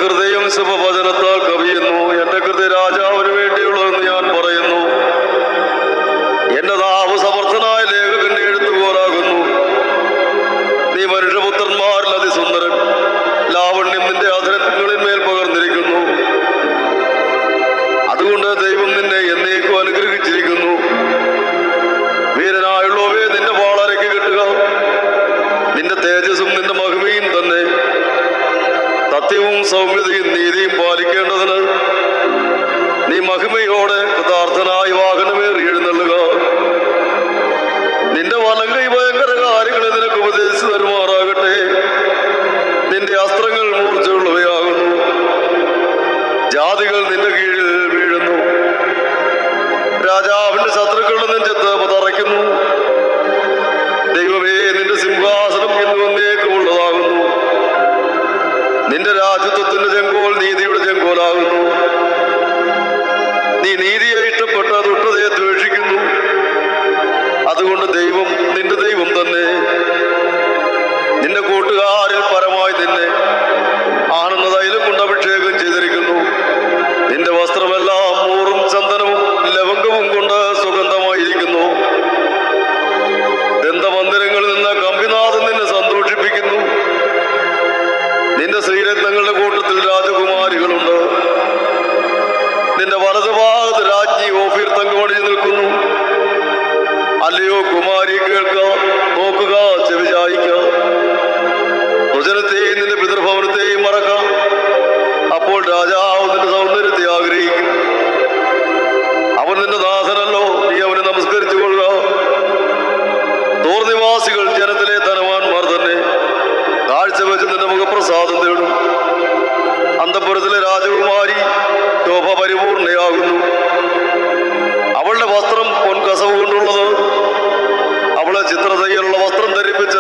ഹൃദയം ശുഭവചനത്താൽ കവിയുന്നു. എന്റെ ഹൃദയ രാജാവിന് വേണ്ടിയുള്ളതെന്ന് ഞാൻ പറയുന്നു. എന്റെ നാവ് സമർത്ഥനായ ലേഖകന്റെ എഴുത്തുപോലാകുന്നു. നീ മനുഷ്യപുത്രന്മാരിൽ അതിസുന്ദരൻ, ലാവണ്യം നിന്റെ അധരങ്ങളിന്മേൽ പകർന്നിരിക്കുന്നു. അതുകൊണ്ട് ദൈവം നിന്നെ എന്നേക്കും അനുഗ്രഹിച്ചിരിക്കുന്നു. വീരനായുള്ളവേ, നിന്റെ വാളരയ്ക്ക് കിട്ടുക. നിന്റെ തേജസ്സും നിന്റെ മഹിമയും തന്നെ. സത്യവും സൗമ്യതയും നീതിയും പാലിക്കേണ്ടതിന് നീ മഹിമയോടെ കൃതാർത്ഥനായി വാഹനമേറി എഴുന്നള്ളുക. നിന്റെ വലങ്കൈ ഭയങ്കര കാര്യങ്ങളെ നിനക്ക് ഉപദേശിച്ചു തരുമാറാകട്ടെ. നിന്റെ അസ്ത്രങ്ങൾ മൂർച്ചയുള്ളവയാകുന്നു. ജാതികൾ നിന്റെ കീഴിൽ വീഴുന്നു. രാജാവിന്റെ ശത്രുക്കളുടെ നെഞ്ചത്ത് പതറയ്ക്കുന്നു. ദൈവമേ, നിന്റെ സിംഹാസനം എന്നും എന്നേക്കുമുള്ളതാകുന്നു. നിന്റെ രാജ്യത്വത്തിന്റെ ചെങ്കോൽ നീതിയുടെ ചെങ്കോലാകുന്നു. നീ നീതിയെ ഇഷ്ടപ്പെട്ട ദുഷ്ടതയെ ദ്വേഷിക്കുന്നു. അതുകൊണ്ട് ദൈവം നിന്റെ ദൈവം തന്നെ. നിന്റെ കൂട്ടുകാരിൽ പരമായി നിന്നെ ആനന്ദ തൈലം കൊണ്ട് അഭിഷേകം ചെയ്തിരിക്കുന്നു. നിന്റെ വസ്ത്രമെല്ലാം മൂറും ചന്ദനവും ലവംഗവും കൊണ്ട് സുഗന്ധമായിരിക്കുന്നു. ഗന്ധമന്ദിരങ്ങളിൽ നിന്ന് കമ്പിനാഥൻ നിന്നെ സന്തോഷിപ്പിക്കുന്നു. നിന്റെ ശ്രീരത്നങ്ങളുടെ കൂട്ടത്തിൽ രാജകുമാരികളുണ്ട്. നിന്റെ വലതുഭാഗത്ത് രാജ്ഞി ഓഫീർ തങ്കമണിഞ്ഞു നിൽക്കുന്നു. അല്ലയോ കുമാരി, കേൾക്ക, നോക്കുക, ചെവിചായിക്ക. സ്വജനത്തെയും നിന്റെ പിതൃഭവനത്തെയും മറക്കാം. അപ്പോൾ രാജാവ് നിന്റെ സൗന്ദര്യത്തെ ആഗ്രഹിക്കും. അവൻ നിന്റെ ദാസനല്ലോ, നീ അവനെ നമസ്കരിച്ചു കൊള്ളുക. ദൂർനിവാസികൾ ജനത്തിലെ ധനവാന്മാർ തന്നെ കാഴ്ചവെച്ച് നിന്റെ മുഖപ്രസാദം തേടും. അന്തഃപുരത്തിലെ രാജകുമാരി ശോഭ പരിപൂർണയാകുന്നു. അവളുടെ വസ്ത്രം പൊൻകസവ് കൊണ്ടുള്ളത്. അവളെ ചിത്രതയ്യലുള്ള വസ്ത്രം ധരിപ്പിച്ച്